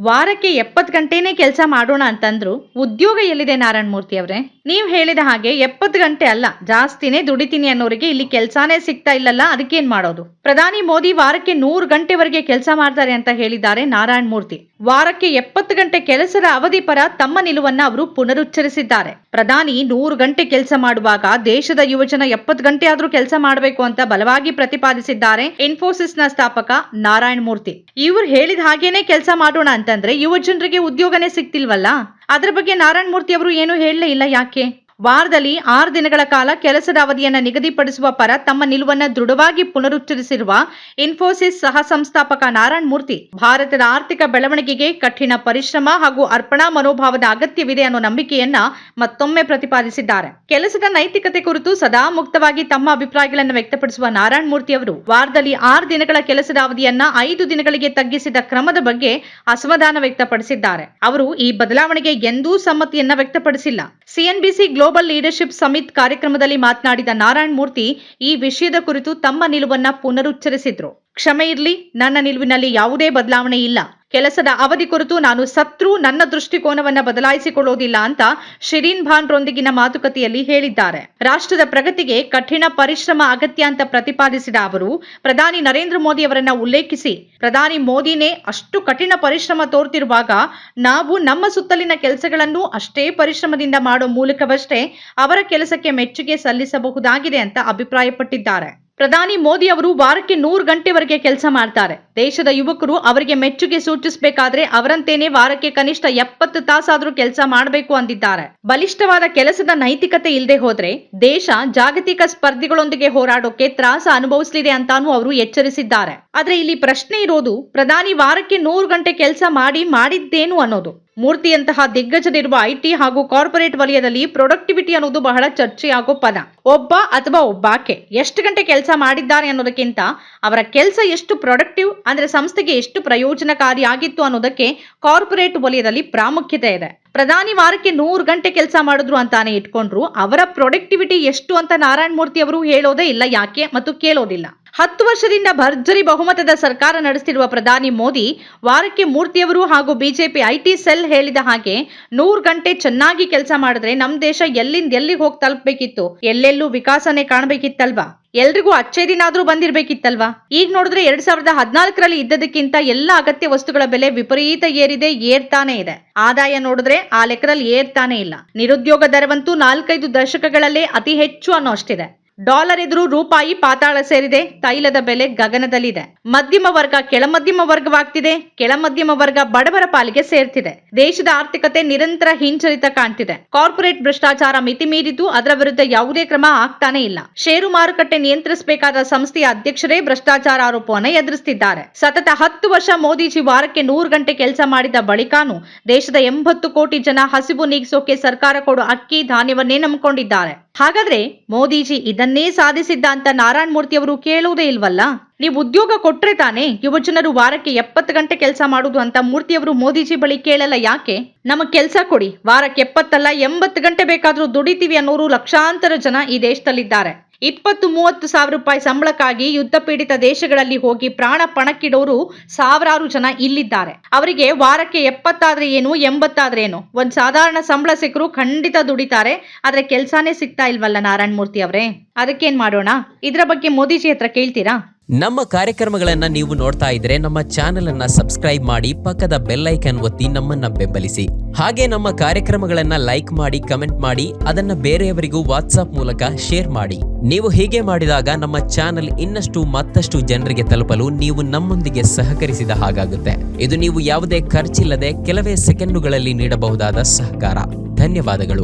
ವಾರಕ್ಕೆ 70 ಗಂಟೆನೇ ಕೆಲಸ ಮಾಡೋಣ ಅಂತಂದ್ರು ಉದ್ಯೋಗ ಎಲ್ಲಿದೆ ನಾರಾಯಣ ಮೂರ್ತಿ ಅವರೇ? ನೀವು ಹೇಳಿದ ಹಾಗೆ 70 ಗಂಟೆ ಅಲ್ಲ, ಜಾಸ್ತಿನೇ ದುಡಿತೀನಿ ಅನ್ನೋರಿಗೆ ಇಲ್ಲಿ ಕೆಲಸನೇ ಸಿಗ್ತಾ ಇಲ್ಲಲ್ಲ, ಅದಕ್ಕೇನ್ ಮಾಡೋದು? ಪ್ರಧಾನಿ ಮೋದಿ ವಾರಕ್ಕೆ 100 ಗಂಟೆವರೆಗೆ ಕೆಲಸ ಮಾಡ್ತಾರೆ ಅಂತ ಹೇಳಿದ್ದಾರೆ ನಾರಾಯಣ ಮೂರ್ತಿ. ವಾರಕ್ಕೆ 70 ಗಂಟೆ ಕೆಲಸದ ಅವಧಿ ಪರ ತಮ್ಮ ನಿಲುವನ್ನ ಅವರು ಪುನರುಚ್ಚರಿಸಿದ್ದಾರೆ. ಪ್ರಧಾನಿ 100 ಗಂಟೆ ಕೆಲಸ ಮಾಡುವಾಗ ದೇಶದ ಯುವಜನ 70 ಗಂಟೆ ಆದ್ರೂ ಕೆಲಸ ಮಾಡಬೇಕು ಅಂತ ಬಲವಾಗಿ ಪ್ರತಿಪಾದಿಸಿದ್ದಾರೆ ಇನ್ಫೋಸಿಸ್ ನ ಸ್ಥಾಪಕ ನಾರಾಯಣ ಮೂರ್ತಿ. ಇವ್ರು ಹೇಳಿದ ಹಾಗೇನೆ ಕೆಲಸ ಮಾಡೋಣ ಅಂತಂದ್ರೆ ಯುವ ಜನರಿಗೆ ಉದ್ಯೋಗನೇ ಸಿಗ್ತಿಲ್ವಲ್ಲ? ಅದರ ಬಗ್ಗೆ ನಾರಾಯಣ ಮೂರ್ತಿ ಅವರು ಏನು ಹೇಳಲೇ ಇಲ್ಲ. ಯಾಕೆ? ವಾರದಲ್ಲಿ 6 ದಿನಗಳ ಕಾಲ ಕೆಲಸದ ಅವಧಿಯನ್ನ ನಿಗದಿಪಡಿಸುವ ಪರ ತಮ್ಮ ನಿಲುವನ್ನ ದೃಢವಾಗಿ ಪುನರುಚ್ಚರಿಸಿರುವ ಇನ್ಫೋಸಿಸ್ ಸಹ ಸಂಸ್ಥಾಪಕ ನಾರಾಯಣ ಮೂರ್ತಿ, ಭಾರತದ ಆರ್ಥಿಕ ಬೆಳವಣಿಗೆಗೆ ಕಠಿಣ ಪರಿಶ್ರಮ ಹಾಗೂ ಅರ್ಪಣಾ ಮನೋಭಾವದ ಅಗತ್ಯವಿದೆ ಅನ್ನೋ ನಂಬಿಕೆಯನ್ನ ಮತ್ತೊಮ್ಮೆ ಪ್ರತಿಪಾದಿಸಿದ್ದಾರೆ. ಕೆಲಸದ ನೈತಿಕತೆ ಕುರಿತು ಸದಾ ಮುಕ್ತವಾಗಿ ತಮ್ಮ ಅಭಿಪ್ರಾಯಗಳನ್ನು ವ್ಯಕ್ತಪಡಿಸುವ ನಾರಾಯಣ ಮೂರ್ತಿ ಅವರು ವಾರದಲ್ಲಿ 6 ದಿನಗಳ ಕೆಲಸದ ಅವಧಿಯನ್ನ 5 ದಿನಗಳಿಗೆ ತಗ್ಗಿಸಿದ ಕ್ರಮದ ಬಗ್ಗೆ ಅಸಮಾಧಾನ ವ್ಯಕ್ತಪಡಿಸಿದ್ದಾರೆ. ಅವರು ಈ ಬದಲಾವಣೆಗೆ ಎಂದೂ ಸಮ್ಮತಿಯನ್ನ ವ್ಯಕ್ತಪಡಿಸಿಲ್ಲ. ಸಿಎನ್ಬಿಸಿ ಗ್ಲೋಬಲ್ ಲೀಡರ್ಶಿಪ್ ಸಮಿಟ್ ಕಾರ್ಯಕ್ರಮದಲ್ಲಿ ಮಾತನಾಡಿದ ನಾರಾಯಣ ಮೂರ್ತಿ ಈ ವಿಷಯದ ಕುರಿತು ತಮ್ಮ ನಿಲುವನ್ನ ಪುನರುಚ್ಚರಿಸಿದ್ರು. ಕ್ಷಮೆ ಇರ್ಲಿ, ನನ್ನ ನಿಲುವಿನಲ್ಲಿ ಯಾವುದೇ ಬದಲಾವಣೆ ಇಲ್ಲ. ಕೆಲಸದ ಅವಧಿ ಕುರಿತು ನಾನು ಸತ್ರು ನನ್ನ ದೃಷ್ಟಿಕೋನವನ್ನ ಬದಲಾಯಿಸಿಕೊಳ್ಳೋದಿಲ್ಲ ಅಂತ ಶಿರೀನ್ ಖಾನ್ ರೊಂದಿಗಿನ ಮಾತುಕತೆಯಲ್ಲಿ ಹೇಳಿದ್ದಾರೆ. ರಾಷ್ಟ್ರದ ಪ್ರಗತಿಗೆ ಕಠಿಣ ಪರಿಶ್ರಮ ಅಗತ್ಯ ಅಂತ ಪ್ರತಿಪಾದಿಸಿದ ಅವರು ಪ್ರಧಾನಿ ನರೇಂದ್ರ ಮೋದಿ ಅವರನ್ನ ಉಲ್ಲೇಖಿಸಿ, ಪ್ರಧಾನಿ ಮೋದಿನೇ ಅಷ್ಟು ಕಠಿಣ ಪರಿಶ್ರಮ ತೋರ್ತಿರುವಾಗ ನಾವು ನಮ್ಮ ಸುತ್ತಲಿನ ಕೆಲಸಗಳನ್ನು ಅಷ್ಟೇ ಪರಿಶ್ರಮದಿಂದ ಮಾಡೋ ಮೂಲಕವಷ್ಟೇ ಅವರ ಕೆಲಸಕ್ಕೆ ಮೆಚ್ಚುಗೆ ಸಲ್ಲಿಸಬಹುದಾಗಿದೆ ಅಂತ ಅಭಿಪ್ರಾಯಪಟ್ಟಿದ್ದಾರೆ. ಪ್ರಧಾನಿ ಮೋದಿ ಅವರು ವಾರಕ್ಕೆ 100 ಗಂಟೆವರೆಗೆ ಕೆಲಸ ಮಾಡ್ತಾರೆ. ದೇಶದ ಯುವಕರು ಅವರಿಗೆ ಮೆಚ್ಚುಗೆ ಸೂಚಿಸಬೇಕಾದ್ರೆ ಅವರಂತೇನೆ ವಾರಕ್ಕೆ ಕನಿಷ್ಠ 70 ತಾಸಾದ್ರೂ ಕೆಲಸ ಮಾಡಬೇಕು ಅಂದಿದ್ದಾರೆ. ಬಲಿಷ್ಠವಾದ ಕೆಲಸದ ನೈತಿಕತೆ ಇಲ್ಲದೆ ಹೋದ್ರೆ ದೇಶ ಜಾಗತಿಕ ಸ್ಪರ್ಧಿಗಳೊಂದಿಗೆ ಹೋರಾಡೋಕೆ ತ್ರಾಸ ಅನುಭವಿಸಲಿದೆ ಅಂತಾನೂ ಅವರು ಎಚ್ಚರಿಸಿದ್ದಾರೆ. ಆದ್ರೆ ಇಲ್ಲಿ ಪ್ರಶ್ನೆ ಇರೋದು, ಪ್ರಧಾನಿ ವಾರಕ್ಕೆ 100 ಗಂಟೆ ಕೆಲಸ ಮಾಡಿದ್ದೇನು ಅನ್ನೋದು. ಮೂರ್ತಿಯಂತಹ ದಿಗ್ಗಜರಿರುವ ಐಟಿ ಹಾಗೂ ಕಾರ್ಪೊರೇಟ್ ವಲಯದಲ್ಲಿ ಪ್ರೊಡಕ್ಟಿವಿಟಿ ಅನ್ನೋದು ಬಹಳ ಚರ್ಚೆಯಾಗೋ ಪದ. ಒಬ್ಬ ಅಥವಾ ಒಬ್ಬಾಕೆ ಎಷ್ಟು ಗಂಟೆ ಕೆಲಸ ಮಾಡಿದ್ದಾರೆ ಅನ್ನೋದಕ್ಕಿಂತ ಅವರ ಕೆಲಸ ಎಷ್ಟು ಪ್ರೊಡಕ್ಟಿವ್ ಅಂದ್ರೆ ಸಂಸ್ಥೆಗೆ ಎಷ್ಟು ಪ್ರಯೋಜನಕಾರಿಯಾಗಿತ್ತು ಅನ್ನೋದಕ್ಕೆ ಕಾರ್ಪೊರೇಟ್ ವಲಯದಲ್ಲಿ ಪ್ರಾಮುಖ್ಯತೆ ಇದೆ. ಪ್ರಧಾನಿ ವಾರಕ್ಕೆ 100 ಗಂಟೆ ಕೆಲಸ ಮಾಡಿದ್ರು ಅಂತಾನೆ ಇಟ್ಕೊಂಡ್ರು ಅವರ ಪ್ರೊಡಕ್ಟಿವಿಟಿ ಎಷ್ಟು ಅಂತ ನಾರಾಯಣ ಮೂರ್ತಿ ಅವರು ಹೇಳೋದೇ ಇಲ್ಲ. ಯಾಕೆ ಮತ್ತು ಕೇಳೋದಿಲ್ಲ. 10 ವರ್ಷದಿಂದ ಭರ್ಜರಿ ಬಹುಮತದ ಸರ್ಕಾರ ನಡೆಸುತ್ತಿರುವ ಪ್ರಧಾನಿ ಮೋದಿ ವಾರಕ್ಕೆ ಮೂರ್ತಿಯವರು ಹಾಗೂ ಬಿಜೆಪಿ ಐಟಿ ಸೆಲ್ ಹೇಳಿದ ಹಾಗೆ 100 ಗಂಟೆ ಚೆನ್ನಾಗಿ ಕೆಲಸ ಮಾಡಿದ್ರೆ ನಮ್ ದೇಶ ಎಲ್ಲಿಂದ ಎಲ್ಲಿಗೆ ಹೋಗಿ ತಲುಪಬೇಕಿತ್ತು, ಎಲ್ಲೆಲ್ಲೂ ವಿಕಾಸನೆ ಕಾಣಬೇಕಿತ್ತಲ್ವಾ? ಎಲ್ರಿಗೂ ಅಚ್ಚೇ ದಿನ ಆದ್ರೂ ಬಂದಿರ್ಬೇಕಿತ್ತಲ್ವಾ? ಈಗ ನೋಡಿದ್ರೆ 2014ರಲ್ಲಿ ಇದ್ದದಕ್ಕಿಂತ ಎಲ್ಲ ಅಗತ್ಯ ವಸ್ತುಗಳ ಬೆಲೆ ವಿಪರೀತ ಏರ್ತಾನೆ ಇದೆ. ಆದಾಯ ನೋಡಿದ್ರೆ ಆ ಲೆಕ್ಕದಲ್ಲಿ ಏರ್ತಾನೆ ಇಲ್ಲ. ನಿರುದ್ಯೋಗ ದರವಂತೂ 4-5 ದಶಕಗಳಲ್ಲೇ ಅತಿ ಹೆಚ್ಚು ಅನ್ನೋ ಅಷ್ಟಿದೆ. ಡಾಲರ್ ಎದುರು ರೂಪಾಯಿ ಪಾತಾಳ ಸೇರಿದೆ. ತೈಲದ ಬೆಲೆ ಗಗನದಲ್ಲಿದೆ. ಮಧ್ಯಮ ವರ್ಗ ಕೆಳಮಧ್ಯಮ ವರ್ಗವಾಗ್ತಿದೆ. ಕೆಳಮಧ್ಯಮ ವರ್ಗ ಬಡವರ ಪಾಲಿಗೆ ಸೇರ್ತಿದೆ. ದೇಶದ ಆರ್ಥಿಕತೆ ನಿರಂತರ ಹಿಂಜರಿತ ಕಾಣ್ತಿದೆ. ಕಾರ್ಪೊರೇಟ್ ಭ್ರಷ್ಟಾಚಾರ ಮಿತಿ ಮೀರಿದ್ದು ಅದರ ವಿರುದ್ಧ ಯಾವುದೇ ಕ್ರಮ ಆಗ್ತಾನೆ ಇಲ್ಲ. ಷೇರು ಮಾರುಕಟ್ಟೆ ನಿಯಂತ್ರಿಸಬೇಕಾದ ಸಂಸ್ಥೆಯ ಅಧ್ಯಕ್ಷರೇ ಭ್ರಷ್ಟಾಚಾರ ಆರೋಪವನ್ನು ಎದುರಿಸುತ್ತಿದ್ದಾರೆ. ಸತತ 10 ವರ್ಷ ಮೋದಿಜಿ ವಾರಕ್ಕೆ 100 ಗಂಟೆ ಕೆಲಸ ಮಾಡಿದ ಬಳಿಕಾನು ದೇಶದ 80 ಕೋಟಿ ಜನ ಹಸಿವು ನೀಗಿಸೋಕೆ ಸರ್ಕಾರ ಕೊಡೋ ಅಕ್ಕಿ ಧಾನ್ಯವನ್ನೇ ನಂಬಿಕೊಂಡಿದ್ದಾರೆ. ಹಾಗಾದ್ರೆ ಮೋದಿಜಿ ಇದನ್ನೇ ಸಾಧಿಸಿದ್ದ ಅಂತ ನಾರಾಯಣ ಮೂರ್ತಿ ಅವರು ಕೇಳುವುದೇ ಇಲ್ವಲ್ಲ? ನೀವು ಉದ್ಯೋಗ ಕೊಟ್ರೆ ತಾನೇ ಯುವಜನರು ವಾರಕ್ಕೆ 70 ಗಂಟೆ ಕೆಲಸ ಮಾಡುದು ಅಂತ ಮೂರ್ತಿಯವರು ಮೋದಿಜಿ ಬಳಿ ಕೇಳಲ್ಲ. ಯಾಕೆ? ನಮಗ್ ಕೆಲಸ ಕೊಡಿ, ವಾರಕ್ಕೆ 70 ಅಲ್ಲ 80 ಗಂಟೆ ಬೇಕಾದ್ರೂ ದುಡಿತೀವಿ ಅನ್ನೋರು ಲಕ್ಷಾಂತರ ಜನ ಈ ದೇಶದಲ್ಲಿದ್ದಾರೆ. 20-30 ಸಾವಿರ ರೂಪಾಯಿ ಸಂಬಳಕ್ಕಾಗಿ ಯುದ್ಧ ಪೀಡಿತ ದೇಶಗಳಲ್ಲಿ ಹೋಗಿ ಪ್ರಾಣ ಪಣಕ್ಕಿಡೋರು ಸಾವಿರಾರು ಜನ ಇಲ್ಲಿದ್ದಾರೆ. ಅವರಿಗೆ ವಾರಕ್ಕೆ 70 ಆದ್ರೆ ಏನು 80 ಆದ್ರೆ ಏನು, ಒಂದ್ ಸಾಧಾರಣ ಸಂಬಳ ಸಿಕ್ಕರು ಖಂಡಿತ ದುಡಿತಾರೆ. ಆದ್ರೆ ಕೆಲ್ಸಾನೇ ಸಿಗ್ತಾ ಇಲ್ವಲ್ಲ ನಾರಾಯಣ ಮೂರ್ತಿ ಅವರೇ? ಅದಕ್ಕೇನ್ ಮಾಡೋಣ? ಇದ್ರ ಬಗ್ಗೆ ಮೋದಿಜಿ ಹತ್ರ ಕೇಳ್ತೀರಾ? ನಮ್ಮ ಕಾರ್ಯಕ್ರಮಗಳನ್ನ ನೀವು ನೋಡ್ತಾ ಇದ್ರೆ ನಮ್ಮ ಚಾನೆಲ್ ಅನ್ನ ಸಬ್ಸ್ಕ್ರೈಬ್ ಮಾಡಿ, ಪಕ್ಕದ ಬೆಲ್ ಐಕಾನ್ ಒತ್ತಿ ನಮ್ಮನ್ನ ಬೆಂಬಲಿಸಿ. ಹಾಗೆ ನಮ್ಮ ಕಾರ್ಯಕ್ರಮಗಳನ್ನ ಲೈಕ್ ಮಾಡಿ, ಕಮೆಂಟ್ ಮಾಡಿ, ಅದನ್ನ ಬೇರೆಯವರಿಗೂ ವಾಟ್ಸ್ಆಪ್ ಮೂಲಕ ಶೇರ್ ಮಾಡಿ. ನೀವು ಹೀಗೆ ಮಾಡಿದಾಗ ನಮ್ಮ ಚಾನೆಲ್ ಮತ್ತಷ್ಟು ಜನರಿಗೆ ತಲುಪಲು ನೀವು ನಮ್ಮೊಂದಿಗೆ ಸಹಕರಿಸಿದ ಹಾಗಾಗುತ್ತೆ. ಇದು ನೀವು ಯಾವುದೇ ಖರ್ಚಿಲ್ಲದೆ ಕೆಲವೇ ಸೆಕೆಂಡುಗಳಲ್ಲಿ ನೀಡಬಹುದಾದ ಸಹಕಾರ. ಧನ್ಯವಾದಗಳು.